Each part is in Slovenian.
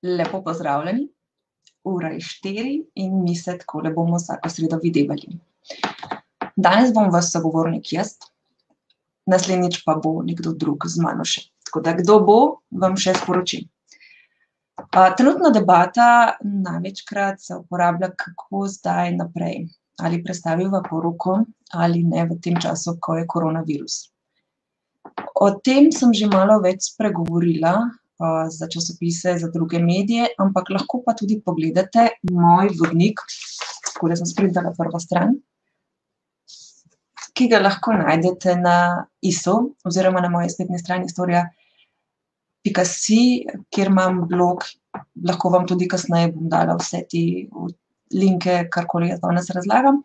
Lepo pozdravljeni, ura je 4 in mi se takole bomo vsako sredo videvali. Danes bom vaš sogovornik jaz, naslednjič pa bo nekdo drug z mano še. Tako da kdo bo, vam še sporočim. Trenutna debata največkrat se uporablja, kako zdaj naprej. Ali prestaviva poroko ali ne v tem času, ko je koronavirus. O tem sem že malo več spregovorila za časopise, za druge medije, ampak lahko pa tudi pogledate moj vodnik, takole sem sprintala prvo stran, ki ga lahko najdete na ISO oziroma na moji spletni strani Storja.si, kjer imam blog, lahko vam tudi kasneje bom dala vse te linke, karkoli jaz danes razlagam,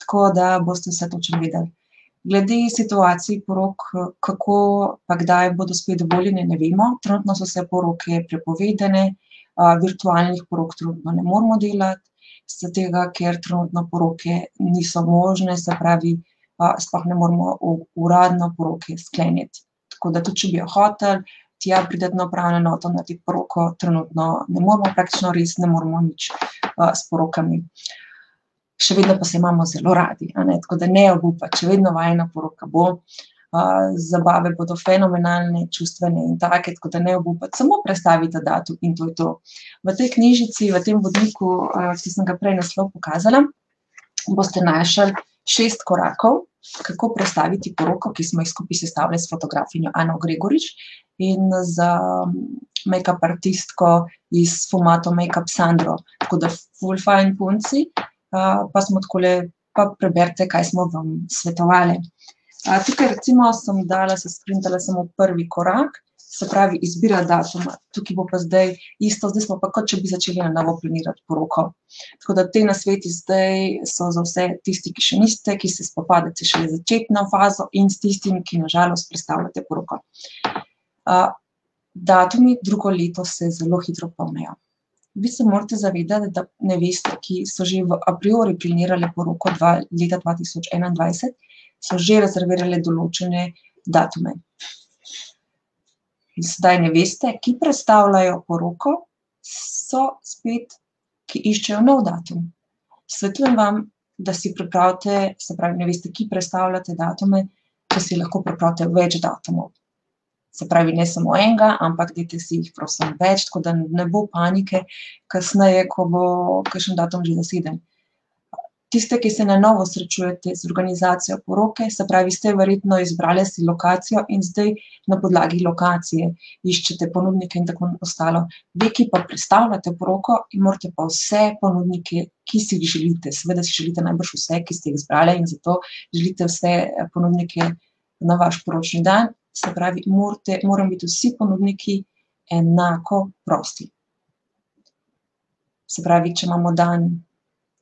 tako da boste vse točno vedeli. Glede situacij porok, kako pa kdaj bodo spet dovoljene, ne vemo. Trenutno so se poroke prepovedane, virtualnih porok trenutno ne moremo delati, zaradi tega, ker trenutno poroke niso možne, se pravi, sploh ne moremo uradno poroke skleniti. Tako da tudi, če bi jo hoteli, tja priti na upravno enoto narediti poroko, trenutno ne moremo, praktično res ne moremo nič s porokami. Še vedno pa se imamo zelo radi, tako da ne obupati, še vedno vajina poroka bo, zabave bodo fenomenalne, čustvene in take, tako da ne obupati, samo prestavite datum in to je to. V tej knjižici, v tem vodniku, ki sem ga prej naslov pokazala, boste našli 6 korakov, kako prestaviti poroko, ki smo jih skupaj sestavili s fotografinjo Ano Gregorič in z make-up artistko iz Fumato Make-up Sandro, tako da ful fajn punci. Pa smo takole, pa preberite, kaj smo vam svetovali. Tukaj recimo sem dala, se sprintala samo prvi korak, se pravi izbira datuma. Tukaj bo pa zdaj isto, zdaj smo pa kot če bi začeli na novo planirati poroko. Tako da te nasveti zdaj so za vse tisti, ki še niste, ki se spopadate šele začetno fazo in s tistim, ki na žalost prestavljate poroko. Datumi drugo leto se zelo hitro polnijo. Vi se morate zavedati, da neveste, ki so že v a priori planirale poroko leta 2021, so že rezervirale določene datume. In sedaj neveste, ki prestavljajo poroko, so spet, ki iščejo nov datum. Svetujem vam, da si pripravite, se pravi neveste, ki prestavljate datume, da si lahko pripravite več datumov. Se pravi, ne samo enega, ampak dajte si jih prosim več, tako da ne bo panike kasneje, ko bo kakšen datum že zaseden. Tiste, ki se na novo srečujete z organizacijo poroke, se pravi, ste verjetno izbrali si lokacijo in zdaj na podlagi lokacije iščete ponudnike in tako ostalo. Vi, ki pa prestavljate poroko, morate pa vse ponudnike, ki si jih želite, seveda si želite najbrž vse, ki ste jih izbrali in zato želite vse ponudnike na vaš poročni dan. Se pravi, morajo biti vsi ponudniki enako prosti. Se pravi, če imamo dan,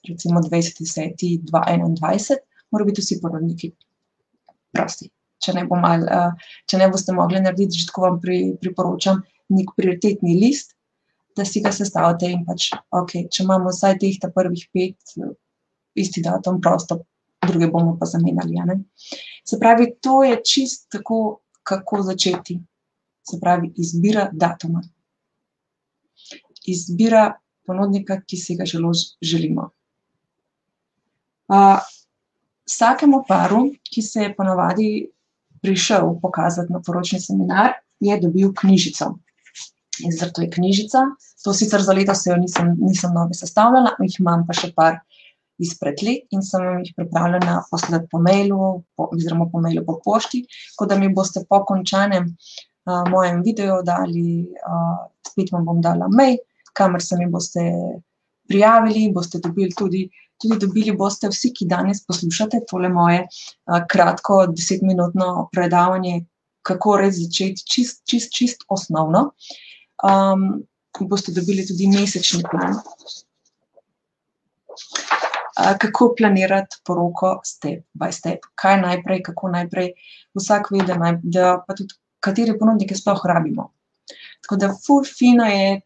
recimo 20.10.2021, morajo biti vsi ponudniki prosti. Če ne boste mogli narediti, že tako vam priporočam, nek prioritetni list, da si ga sestavite in pač, okej, če imamo vsaj teh prvih 5, isti datum prosto, druge bomo pa zamenjali, Se pravi, to je čisto tako, kako začeti. Se pravi, izbira datuma. Izbira ponudnika, ki si ga želimo. Vsakemu paru, ki se je ponavadi prišel pokazati na poročni seminar, je dobil knjižico. In zato je knjižica, to sicer za letos jo nisem nove sestavljala, jih imam pa še par izpred let in sem jih pripravljena poslati po mailu oziroma po mailu po pošti, tako da mi boste po končanem mojem videu dali, spet vam bom dala mail, kamor se mi boste prijavili, boste dobili tudi dobili boste vsi, ki danes poslušate tole moje kratko 10-minutno predavanje, kako res začeti čist osnovno. Boste dobili tudi mesečni plan. Kako planirati poroko step by step, kaj najprej, kako najprej, vsak ve, da pa tudi katere ponudnike sploh rabimo. Tako da ful fino je,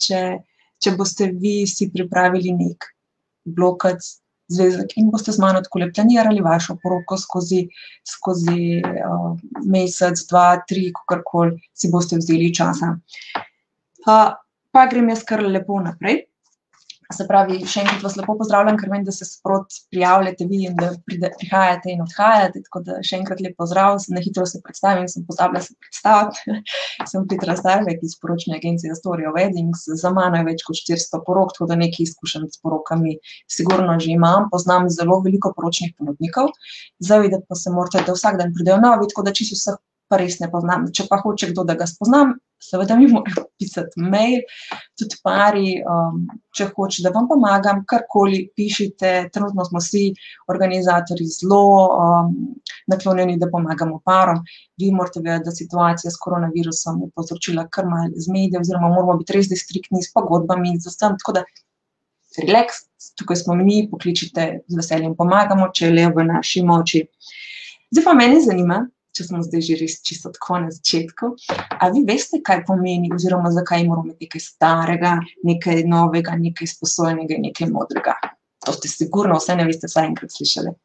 če boste vi si pripravili nek blokec, zvezek in boste z mano takole planirali vašo poroko skozi mesec, 2, 3, kakorkoli si boste vzeli časa. Pa grem jaz kar lepo naprej. Se pravi, še enkrat vas lepo pozdravljam, ker vem, da se sproti prijavljate vi in da prihajate in odhajate, tako da še enkrat lep pozdrav, na hitro se predstavim, sem pozabila se predstaviti. Sem Petra Zdajbek iz poročne agencije Astoria Weddings, za mano je več kot 400 porok, tako da nekaj izkušenj s porokami sigurno že imam, poznam zelo veliko poročnih ponudnikov, zavedati pa se morate, da vsak dan pridejo novi, tako da čisto vseh pa res ne poznam. Če pa hoče kdo, da ga spoznam, seveda mi morajo pisati mail, tudi pari, če hoče, da vam pomagam, karkoli pišite, trenutno smo vsi organizatorji zelo naklonjeni, da pomagamo parom. Vi morate vedeti, da situacija s koronavirusom je povzročila kar malo zmede, oziroma moramo biti res striktni s pogodbami in z vsem, tako da relax, tukaj smo mi, pokličite, z veseljem pomagamo, če je le v naši moči. Zdaj pa mene zanima, če smo zdaj že res čisto tako na začetku, a vi veste, kaj pomeni oziroma zakaj moramo imeti nekaj starega, nekaj novega, nekaj sposojenega in nekaj modrega? To ste sigurno vse ne veste, vsaj enkrat slišali.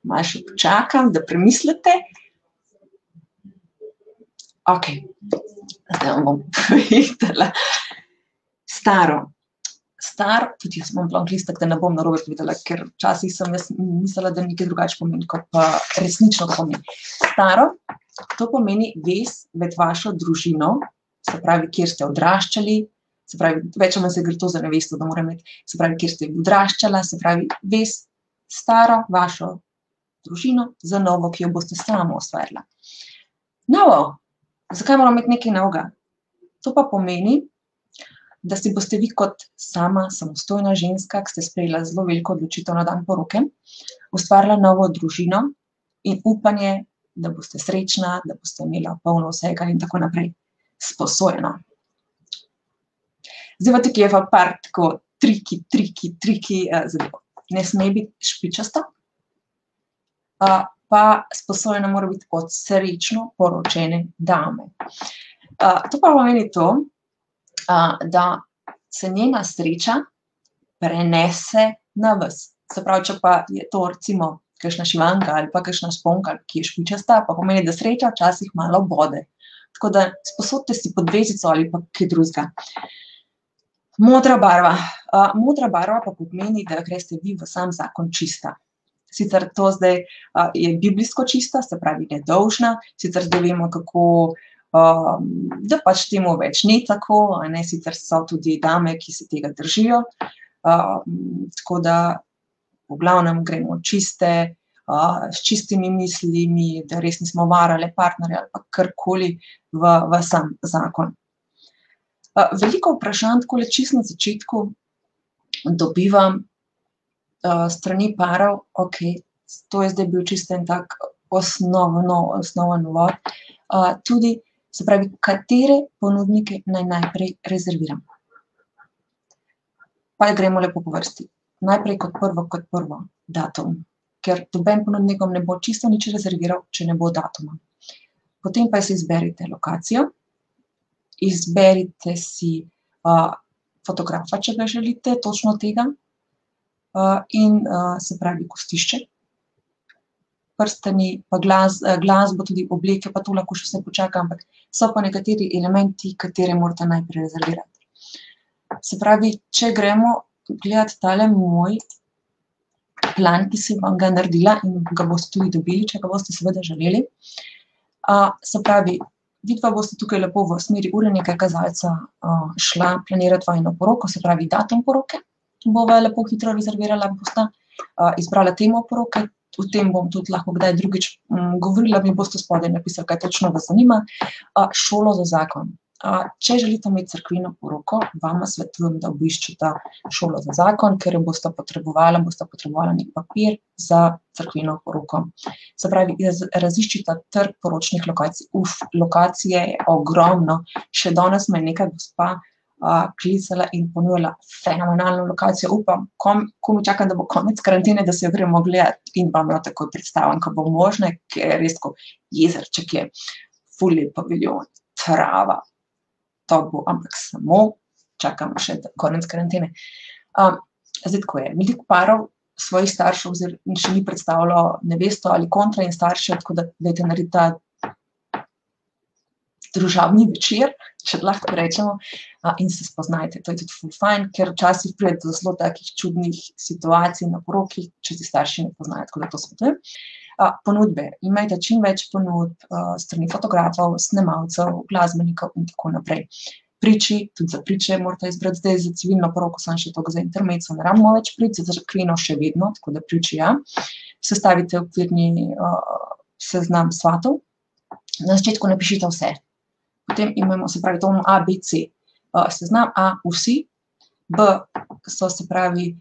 Malo še počakam, da premislite. Ok, zdaj vam bom povedala. Staro. Star, tudi jaz imam plan listek, da ne bom narobe povedala, ker včasih sem jaz mislila, da nekaj drugače pomeni, kot pa resnično pomeni. Staro, to pomeni vez med vašo družino, se pravi, kjer ste odraščali, se pravi, več ali manj se gre to za nevesto, da mora imeti, se pravi, kjer ste odraščala, se pravi, vez staro vašo družino za novo, ki jo boste samo ustvarila. Novo, zakaj moramo imeti nekaj novega? To pa pomeni, da si boste vi kot sama samostojna ženska, ki ste sprejela zelo veliko odločitev na dan poroke, ustvarila novo družino in upanje, da boste srečna, da boste imela polno vsega in tako naprej. Sposojeno. Zdaj pa tukaj je pa par tako triki zadev. Ne sme biti špičasto, pa sposojena mora biti od srečno poročene dame. To pa pomeni to, da se njena sreča prenese na vas. Se pravi, če pa je to recimo kakšna šivanka ali pa kakšna sponka, ki je špičasta, pa pomeni, da sreča včasih malo bode. Tako da sposodite si podvezico ali pa kaj drugega. Modra barva. Modra barva pa pomeni, da greste vi v sam zakon čista. Sicer to zdaj je biblijsko čista, se pravi nedolžna, sicer zdaj vemo, kako da pač temu več ni tako, sicer so tudi dame, ki se tega držijo, tako da v glavnem gremo čiste, s čistimi mislimi, da res nismo varale partnerja ali pa karkoli v sam zakon. Veliko vprašanj takole čisto na začetku dobivam strani parov, ok, to je zdaj bil čisto en tak osnoven uvod, tudi se pravi, katere ponudnike naj najprej rezerviram. Pa gremo lepo po vrsti. Najprej kot prvo datum, ker noben ponudnik vam ne bo čisto nič rezerviral, če ne bo datuma. Potem pa si izberite lokacijo, izberite si fotografa, če ga želite, točno tega, in se pravi gostišče, prstani, pa glasbo, tudi obleke, pa to lahko še vse počaka, ampak so pa nekateri elementi, katere morate najprej rezervirati. Se pravi, če gremo gledati tale moj plan, ki sem vam ga naredila in ga boste tudi dobili, če ga boste seveda želeli. Se pravi, vidva boste tukaj lepo v smeri urnega kazalca šla planirati vajino poroko, se pravi datum poroke, bova lepo hitro rezervirala, bosta izbrala temo poroke, o tem bom tudi lahko kdaj drugič govorila, mi boste spodaj napisali, kaj točno vas zanima. Šolo za zakon. Če želite imeti cerkveno poroko, vama svetujem, da obiščete šolo za zakon, ker jo boste potrebovali nek papir za cerkveno poroko. Se pravi, raziščite trg poročnih lokacij. Lokacije je ogromno. Še danes me je neka gospa klicala in ponujala fenomenalno lokacijo. Upam, ko mi čakam, da bo konec karantene, da se jo gremo gledati in vam jo takoj predstavim, ko bo možno, ker je res tako jezerček je, ful lep paviljon, trava, to bo, ampak samo čakam še konec karantene. Zdaj tako je, veliko parov svojih staršev še ni predstavilo nevesto ali kontra in starše, tako da dajte narediti družabni večer, če lahko rečemo, in se spoznajte. To je tudi ful fajn, ker včasih pride do zelo takih čudnih situacij na poroki, če si starši ne poznajo, tako da to svetujem. Ponudbe. Imejte čim več ponudb strani fotografov, snemalcev, glasbenikov in tako naprej. Priči, tudi za priče morate izbrati. Zdaj za civilno poroko sem še toliko za intermezzo, ne rabimo več prič, za cerkveno še vedno, tako da priči, ja. Sestavite okvirni seznam svatov. Na začetku napišite vse. Potem imamo, se pravi, to A, B, C. Seznam A, vsi, B, so, se pravi,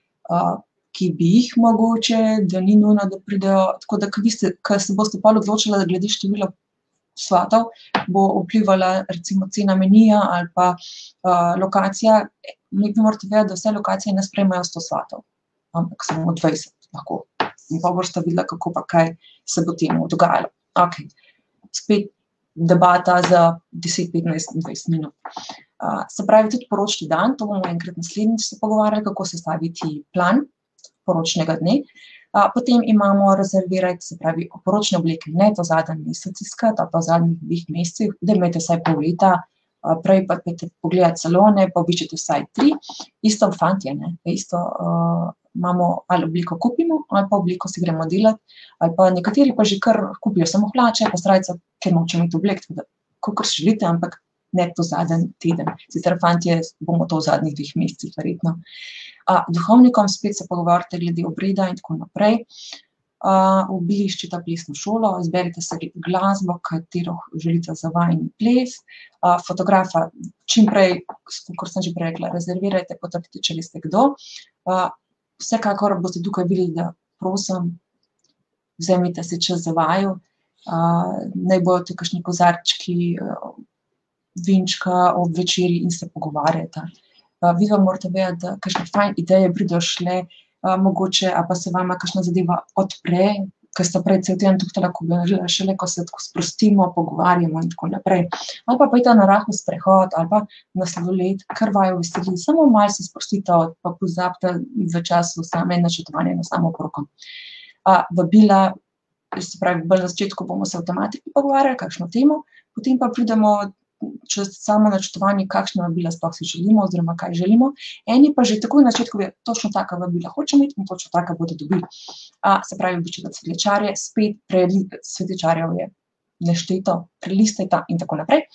ki bi jih mogoče, da ni nujno, da pridejo, tako da, ko se boste pol odločili, da glede števila svatov, bo vplivala recimo cena menija ali pa lokacija. Vi morate vedeti, da vse lokacije ne sprejmejo 100 svatov, ampak samo 20 lahko. In pa boste videla, kako pa kaj se bo temu dogajalo. Ok, spet debata za 10, 15, 20 minut. Se pravi, tudi poročni dan, to bomo enkrat naslednjič se pogovarjali, kako sestaviti plan poročnega dne. Potem imamo rezervirati, se pravi, poročne obleke, ne to zadnji mesec iskati, ali pa v zadnjih 2 mesecih, da imate vsaj pol leta, prej pa pogledati salone, pa obiščete vsaj 3. Isto fantje, ne, isto imamo, ali obliko kupimo, ali pa obliko si gremo delati, ali pa nekateri pa že kar kupijo samo hlače, pa srajco, ker nočemo imeti oblek, tako da, kakor si želite, ampak ne to zadnji teden. Sicer fantje bomo to v zadnjih 2 mesecih verjetno. Duhovnikom spet se pogovorite glede obreda in tako naprej. Obiščite plesno šolo, izberite se glasbo, katero želite za vajin ples. Fotografa čim prej, kot sem že prej rekla, rezervirajte, potrdite, če veste kdo. Vsekakor boste tukaj videli, da prosim, vzemite si čas za vaju, naj bojo tu kakšni kozarčki, vinčka ob večerji in se pogovarjate. Vi vam morate vedeti, da kakšne fajn ideje pridejo šle, mogoče, a pa se vama kakšna zadeva odpre, ker ste prej cel teden tuhtala, šele ko se tako sprostimo, pogovarjamo in tako naprej. Ali pa pojdite na rahel sprehod, ali pa na sladoled, kar vaju veseli, samo malo se sprostite, pa pozabite v času same načrtovanja na samo poroko. Vabila, se pravi, bolj na začetku bomo se o tematiki pogovarjali, kakšno temo, potem pa pridemo čez samo načrtovanje, kakšna vabila sploh si želimo oziroma kaj želimo. Eni pa že takoj na začetku vejo, točno taka vabila hočemo imeti in točno taka bodo dobili. Se pravi, običajte cvetličarje, spet cvetličarjev je nešteto, prelistajte in tako naprej.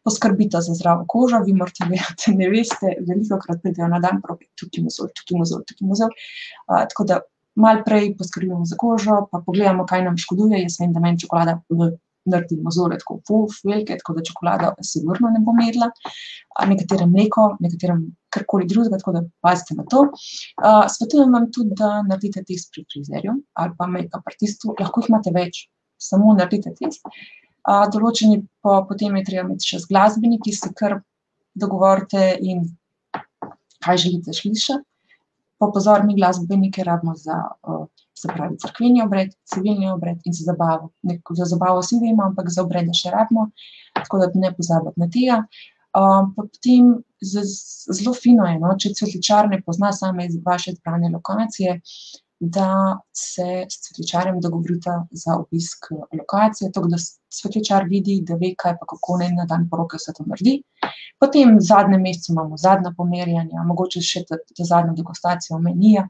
Poskrbite za zdravo kožo, vi morate vedeti, ne veste, velikokrat pridejo na dan poroke, tukaj mozolj. Tako da malo prej poskrbimo za kožo, pa pogledamo, kaj nam škoduje. Jaz vem, da meni čokolada naredi mozolje tako velike, tako da čokolada sigurno ne bom jedla. Nekaterem mleko, nekaterem karkoli drugega, tako da pazite na to. Svetujem vam tudi, da naredite test pri frizerju ali pa make-up artistu, lahko jih imate več, samo naredite test. Določeni potem je treba imeti še z glasbeniki, se kar dogovorite in kaj želite slišati. Pa pozor, mi glasbenike rabimo za, se pravi, cerkveni obred, civilni obred in za zabavo. Za zabavo vsi vemo, ampak za obrede še rabimo, tako da ne pozabiti na tega. Potem zelo fino je, če cvetličar ne pozna same vaše izbrane lokacije, da se s cvetličarjem dogovorite za obisk lokacije, tako da cvetličar vidi, da ve, kaj pa kako naj na dan poroke vse to naredi. Potem v zadnjem mesecu imamo zadnja pomerjanja, mogoče še zadnjo degustacijo menija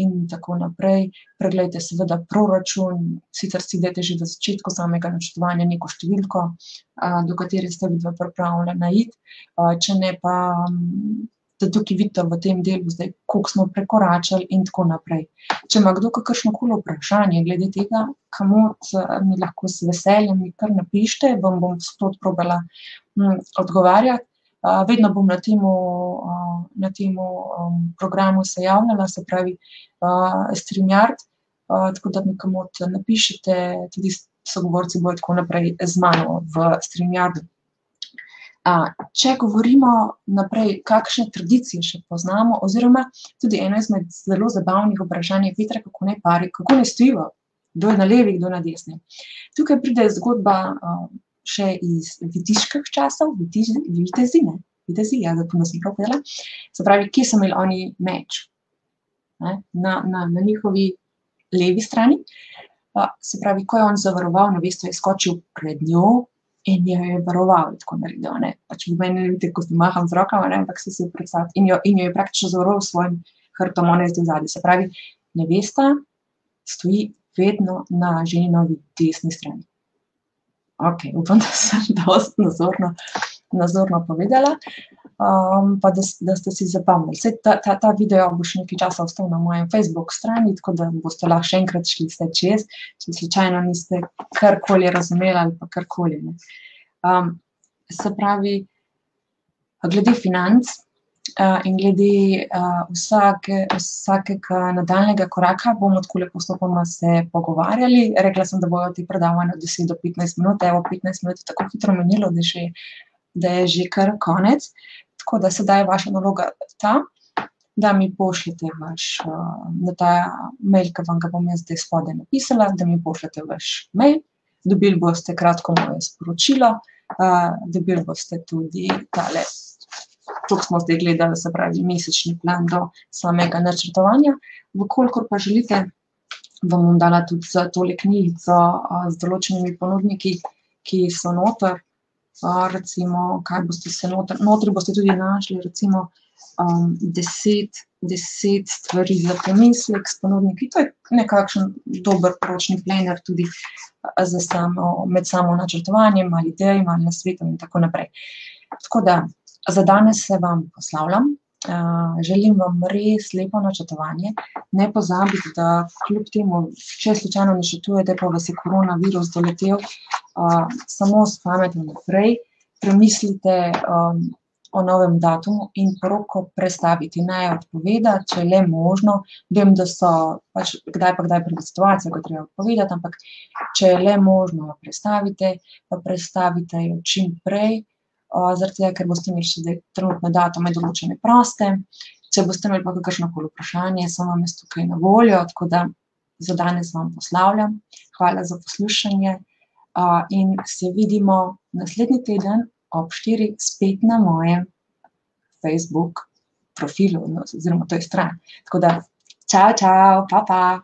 in tako naprej. Preglejte seveda proračun, sicer si dajte že v začetku samega načrtovanja neko številko, do katere ste vidva pripravljena iti, če ne pa, da tukaj vidite v tem delu zdaj, koliko smo prekoračili in tako naprej. Če ima kdo kakršnokoli vprašanje glede tega, kamot mi lahko z veseljem mi kar napišite, vam bom sproti probala odgovarjati. Vedno bom na temu programu se javljala, se pravi StreamYard, tako da mi kamot napišete, tudi sogovorci bojo tako naprej z mano v StreamYardu. Če govorimo naprej, kakšne tradicije še poznamo, oziroma tudi eno izmed zelo zabavnih vprašanj je, Petra, kako naj stojijo, kdo je na levi, kdo na desni. Tukaj pride zgodba še iz vitiških časov, vitezi, ja, zato sem prav povedala. Se pravi, kje so imeli oni meč? Na njihovi levi strani. Se pravi, ko je on zavaroval nevesto, je skočil pred njo in jo je varoval, tako naredil, ne. Pač v meni ne vidite, ko si maham z rokama, ne, ampak si predstavljati. In jo je praktično zavaroval s svojim hrbtom, ona je zdaj zadaj. Se pravi, nevesta stoji vedno na ženinovi desni strani. Ok, upam, da sem dosti nazorno povedala, pa da ste si zapomnili. Saj ta video bo še nekaj časa ostal na mojem Facebook strani, tako da boste lahko še enkrat šli vse čez, če slučajno niste karkoli razumeli ali pa karkoli, ne. Se pravi, glede financ in glede vsakega nadaljnjega koraka bomo takole postopoma se pogovarjali. Rekla sem, da bojo te predavanja 10 do 15 minut, evo 15 minut je tako hitro minilo, da je že kar konec. Tako da sedaj je vaša naloga ta, da mi pošljete na ta mail, ki vam ga bom jaz zdaj spodaj napisala, da mi pošljete vaš mail, dobili boste kratko moje sporočilo, dobili boste tudi tale, to smo zdaj gledali, se pravi mesečni plan do samega načrtovanja. Vkolikor pa želite, vam bom dala tudi za tole knjigico z določenimi ponudniki, ki so noter. Recimo, kaj boste se notri boste tudi našli, recimo 10 stvari za premislek s ponudniki. To je nekakšen dober poročni planner tudi med samo načrtovanjem, ali idej, ali nasvetom in tako naprej. Tako da, za danes se vam poslavljam. Želim vam res lepo načrtovanje. Ne pozabite, da kljub temu, če slučajno načrtujete, pa vas je koronavirus doletel, samo s pametjo naprej, premislite o novem datumu in poroko prestaviti, ne odpovedati, če je le možno. Vem, da so pač kdaj pride situacija, ko je treba odpovedati, ampak če je le možno, jo prestavite, pa prestavite jo čim prej, zaradi tega, ker boste imeli še zdaj trenutne datume določene proste. Če boste imeli pa kakršnokoli vprašanje, sem vam jaz tukaj na voljo, tako da za danes vam poslavljam. Hvala za poslušanje in se vidimo naslednji teden ob 4 spet na mojem Facebook profilu, oziroma to je stran. Tako da, čau, pa.